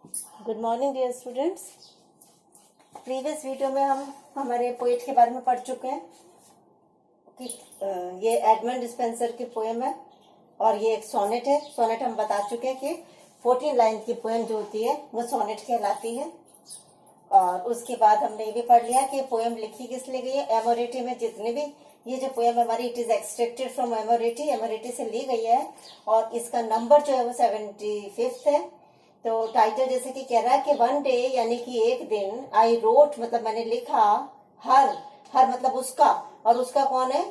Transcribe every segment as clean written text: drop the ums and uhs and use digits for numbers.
Good morning dear students. Previous video में हम हमारे पोएट के बारे में पढ़ चुके हैं कि ये एडमंड स्पेंसर की पोएम है और ये एक सोनेट है। सोनेट हम बता चुके हैं कि 14 लाइन की पोएम जो होती है वो सोनेट कहलाती है। और उसके बाद हमने ये भी पढ़ लिया कि पोएम लिखी किस लिए गई है। एमोरेटी में जितने भी ये जो पोएम हमारी इट इज एक्सट्रैक्टेड फ्रॉम एमोरेटी, एमोरेटी से ली गई है और इसका नंबर जो है वो 75th है। तो टाइटल जैसे कि कह रहा है कि वन डे यानी कि एक दिन, आई रोट मतलब मैंने लिखा, हर हर मतलब उसका, और उसका कौन है,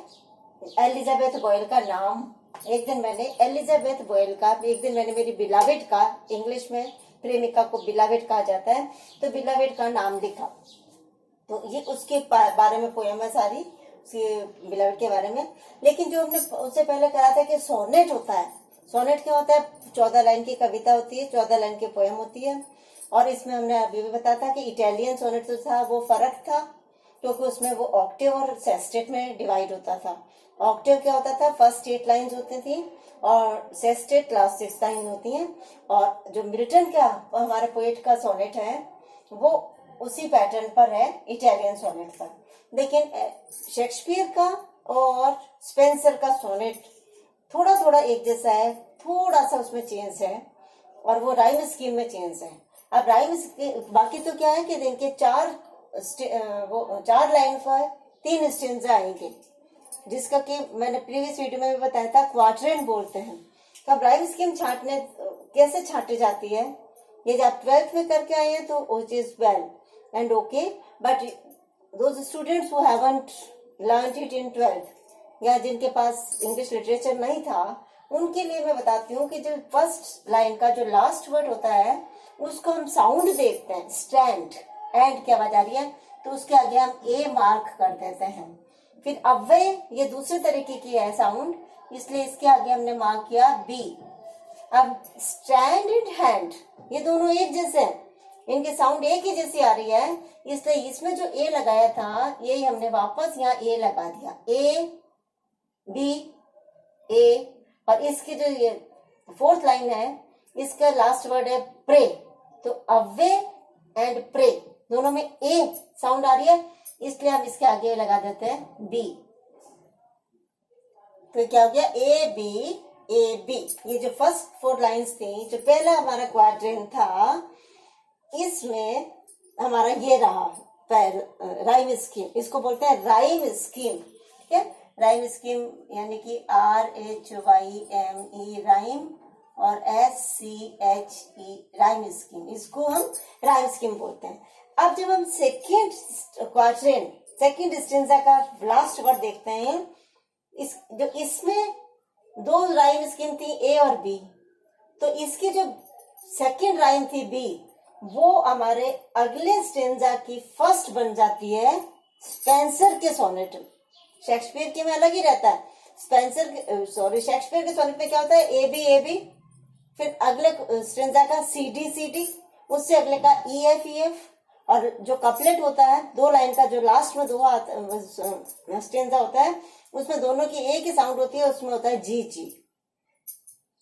एलिजाबेथ बॉयल का नाम। एक दिन मैंने एलिजाबेथ बॉयल का, एक दिन मैंने मेरी बिलावेड का, इंग्लिश में प्रेमिका को बिलावेड कहा जाता है, तो बिलावेड का नाम लिखा। तो ये उसके बारे में पोएम है सारी, उसके बिलावेड के बारे में। लेकिन जो हमने उससे पहले कहा था कि सोनेट होता है, सोनेट क्या होता है, 14 लाइन की कविता होती है, 14 लाइन की पोएम होती है। और इसमें हमने अभी भी बताया था कि इटालियन सोनेट जो था वो फर्क था क्योंकि उसमें वो ऑक्टेव और सेस्टेट में डिवाइड होता था। ऑक्टेव क्या होता था, फर्स्ट 8 लाइन्स होती थी और सेस्टेट लास्ट 6 लाइन होती हैं। और जो मिल्टन का हमारे पोएट का सोनेट है वो उसी पैटर्न पर है, इटालियन सोनेट पर। लेकिन शेक्सपियर का और स्पेंसर का सोनेट थोड़ा थोड़ा एक जैसा है, थोड़ा सा उसमें चेंज है और वो राइम स्कीम में चेंज है। अब राइम बाकी तो क्या है कि इनके 4 लाइन पर 3 स्टेंजा आएंगे, जिसका कि मैंने प्रीवियस वीडियो में भी बताया था क्वार्टरेन बोलते हैं। तो अब राइम स्कीम छांटने कैसे छांटी जाती है, ये जब 12th में करके आए हैं तो which is well and okay, but those students who haven't learned it in 12th या जिनके पास इंग्लिश लिटरेचर नहीं था, उनके लिए मैं बताती हूँ कि जो फर्स्ट लाइन का जो लास्ट वर्ड होता है उसको हम साउंड देखते हैं, स्टैंड एंड की आवाज आ रही है तो उसके आगे हम ए मार्क कर देते हैं। फिर अव्वे ये दूसरे तरीके की है साउंड, इसलिए इसके आगे हमने मार्क किया बी। अब स्टैंड एंड हैंड ये दोनों एक जैसे हैं, इनके साउंड एक ही जैसी आ रही है, इसलिए इसमें जो ए लगाया था ये हमने वापस यहाँ ए लगा दिया, ए बी ए। और इसकी जो ये 4th लाइन है इसका लास्ट वर्ड है प्रे, तो अवे एंड प्रे दोनों में ए साउंड आ रही है, इसलिए हम इसके आगे लगा देते हैं बी। तो क्या हो गया, ए बी। ये जो फर्स्ट 4 लाइंस थी, जो पहला हमारा क्वाड्रेंट था, इसमें हमारा ये रहा राइम स्कीम, इसको बोलते हैं राइम स्कीम। ठीक है, राइम स्कीम यानी कि RHYME राइम और SCHE राइम स्कीम, इसको हम राइम स्कीम बोलते हैं। अब जब हम सेकेंड क्वाड्रेंट, सेकेंड स्टेंजा का लास्ट वर्ड देखते हैं, इसमें 2 राइम स्कीम थी ए और बी, तो इसकी जो सेकेंड राइम थी बी वो हमारे अगले स्टेंजा की फर्स्ट बन जाती है स्पेंसर के सोनेट। शेक्सपियर के में अलग ही रहता है, शेक्सपियर के सोनेट में क्या होता है, ए बी, फिर अगले स्टेंजा का CD, उससे अगले का EF, और जो कपलेट होता है 2 लाइन का, जो लास्ट में 2 स्टेंजा होता है उसमें दोनों की एक ही साउंड होती है, उसमें होता है जी।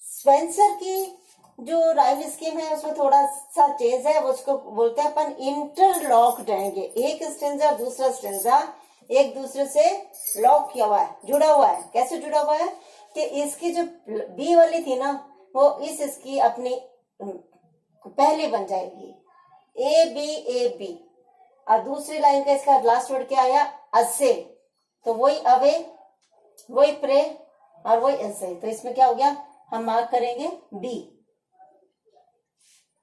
स्पेंसर की जो राइम स्कीम है उसमें थोड़ा सा चेंज है, उसको बोलते हैं अपन इंटरलॉक्ड रहेंगे, एक स्टेंजा और दूसरा स्टेंजा एक दूसरे से लॉक किया हुआ है, जुड़ा हुआ है। कैसे जुड़ा हुआ है कि इसकी जो बी वाली थी ना वो इसकी अपनी पहले बन जाएगी, ए बी, और दूसरी लाइन का इसका लास्ट वर्ड क्या आया, असे, तो वही अवे, वही प्रे और वही असे, तो इसमें क्या हो गया, हम मार्क करेंगे बी।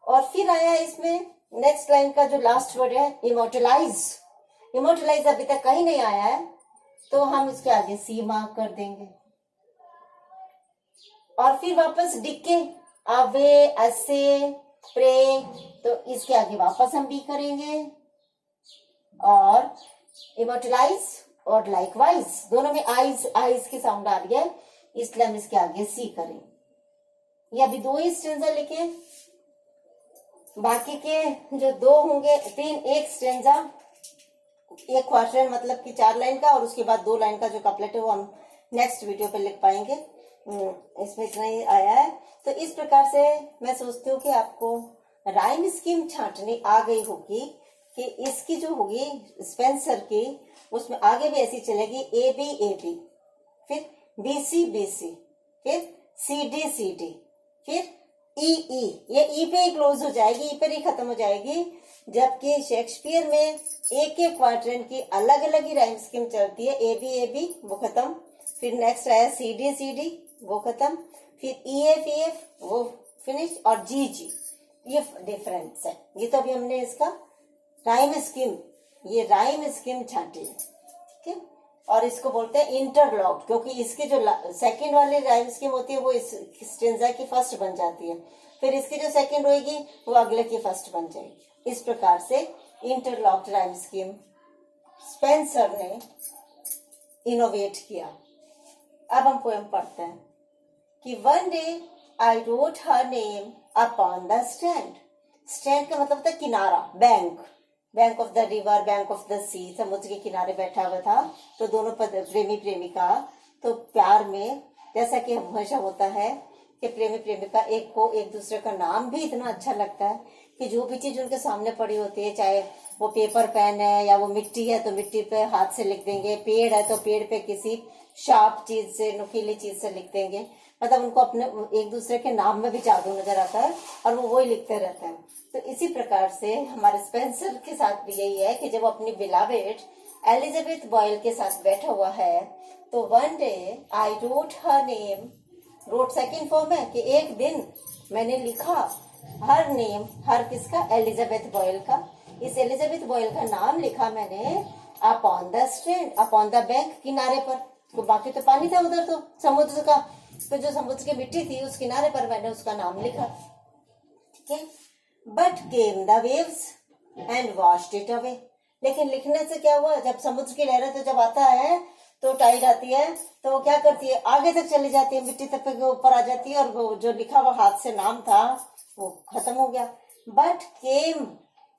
और फिर आया इसमें नेक्स्ट लाइन का जो लास्ट वर्ड है इमोर्टलाइज अभी तक कहीं नहीं आया है, तो हम इसके आगे सी मार्क कर देंगे। और फिर वापस डिके, अवे, असे, प्रे, तो इसके आगे वापस हम बी करेंगे। और इमोर्टलाइज और लाइकवाइज दोनों में आइज की साउंड आ रही है, इसलिए हम इसके आगे सी करें। ये अभी 2 ही स्टेंजा लिखे, बाकी के जो 2 होंगे 3, एक स्टेंजा, एक क्वार्टर मतलब कि 4 लाइन का, और उसके बाद 2 लाइन का जो कपलेट है वो हम नेक्स्ट वीडियो पे लिख पाएंगे। इसमें इतना ही आया है। तो इस प्रकार से मैं सोचती हूँ कि आपको राइम स्कीम छांटने आ गई होगी कि इसकी जो होगी स्पेंसर की, उसमें आगे भी ऐसी चलेगी ए बी ए बी, फिर बी सी बी सी, फिर सी डी सी डी, फिर ई ई, ये ई पे ही क्लोज हो जाएगी, ई पर ही खत्म हो जाएगी। जबकि शेक्सपियर में एक एक क्वाड्रेंट की अलग अलग ही राइम स्कीम चलती है। ए बी वो खत्म, फिर नेक्स्ट आया सी डी वो खत्म, फिर ई एफ वो फिनिश, और जी जी ये डिफरेंस है। ये तो अभी हमने इसका राइम स्कीम, ये राइम स्कीम छांटी है, ठीक है। और इसको बोलते हैं इंटरलॉक्ड, क्योंकि इसकी जो सेकंड वाली राइम स्कीम होती है वो इस स्टेंजा की फर्स्ट बन जाती है, फिर इसकी जो सेकंड होगी वो अगले की फर्स्ट बन जाएगी। इस प्रकार से इंटरलॉक्ड राइम स्कीम स्पेंसर ने इनोवेट किया। अब हम पोएम पढ़ते हैं कि one day I wrote her name upon the stand. Stand का मतलब था किनारा, bank of the river, bank of the sea, समुद्र के किनारे बैठा हुआ था। तो दोनों प्रेमी प्रेमिका, तो प्यार में जैसा कि हमेशा होता है कि प्रेमी प्रेमिका एक को एक दूसरे का नाम भी इतना अच्छा लगता है कि जो भी चीज उनके सामने पड़ी होती है, चाहे वो पेपर पेन है या वो मिट्टी है तो मिट्टी पे हाथ से लिख देंगे, पेड़ है तो पेड़ पे किसी शार्प चीज से, नुकीली चीज से लिख देंगे। मतलब उनको अपने एक दूसरे के नाम में भी जादू नजर आता है और वो वही लिखते रहते हैं। तो इसी प्रकार से हमारे स्पेंसर के साथ भी यही है कि जब वो अपनी बिलावेड एलिजाबेथ बॉयल के साथ बैठा हुआ है, तो one day I wrote her name, wrote second form है कि एक दिन मैंने लिखा हर नेम, हर किसका, एलिजाबेथ बॉयल का। इस एलिजाबेथ बॉयल का नाम लिखा मैंने upon the strand, upon the bank, किनारे पर। तो बाकी तो पानी था उधर, तो समुद्र का, तो जो समुद्र की मिट्टी थी उस किनारे पर मैंने उसका नाम लिखा, ठीक है। But came the waves and washed it away. लेकिन लिखने से क्या हुआ, जब समुद्र की लहरें तो जब आता है तो टाइड आती है, तो वो क्या करती है, आगे तक चली जाती है, मिट्टी तक के ऊपर आ जाती है, और वो जो लिखा हुआ हाथ से नाम था वो खत्म हो गया। But came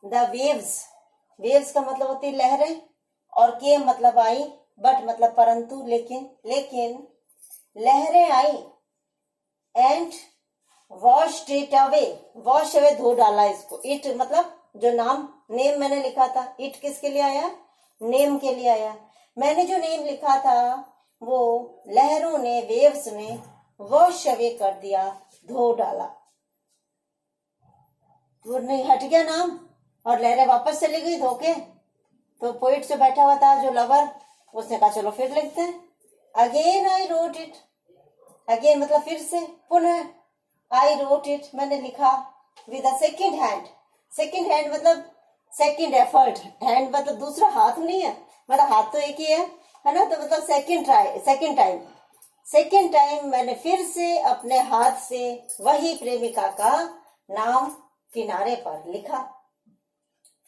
the waves, waves का मतलब होती है लहरें, और केम मतलब आई, बट मतलब परंतु, लेकिन लहरें आई, and washed it away, wash away धो डाला इसको। इट मतलब जो नाम, नेम मैंने लिखा था, इट किसके लिए आया, नेम के लिए आया। मैंने जो नेम लिखा था वो लहरों ने, वेव्स ने वॉश अवे कर दिया, धो डाला। वो नहीं हट गया नाम और लहरें वापस चली गई धोके। तो पोइट जो बैठा हुआ था, जो लवर, उसने कहा चलो फिर लिखते हैं। Again I wrote it, again मतलब फिर से, पुनः आई रोट इट, मैंने लिखा with a second hand. Second hand मतलब सेकेंड एफर्ट, हैंड मतलब दूसरा हाथ नहीं है, मतलब हाथ तो एक ही है ना। तो मतलब सेकेंड टाइम मैंने फिर से अपने हाथ से वही प्रेमिका का नाम किनारे पर लिखा।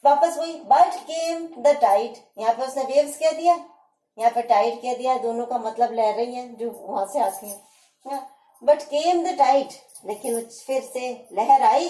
वापस वही, बट केम द टाइड, यहाँ पे उसने वेव्स कह दिया, यहाँ पे टाइड कह दिया, दोनों का मतलब लहरें ही है जो वहां से आती है। बट केम द टाइड, लेकिन फिर से लहर आई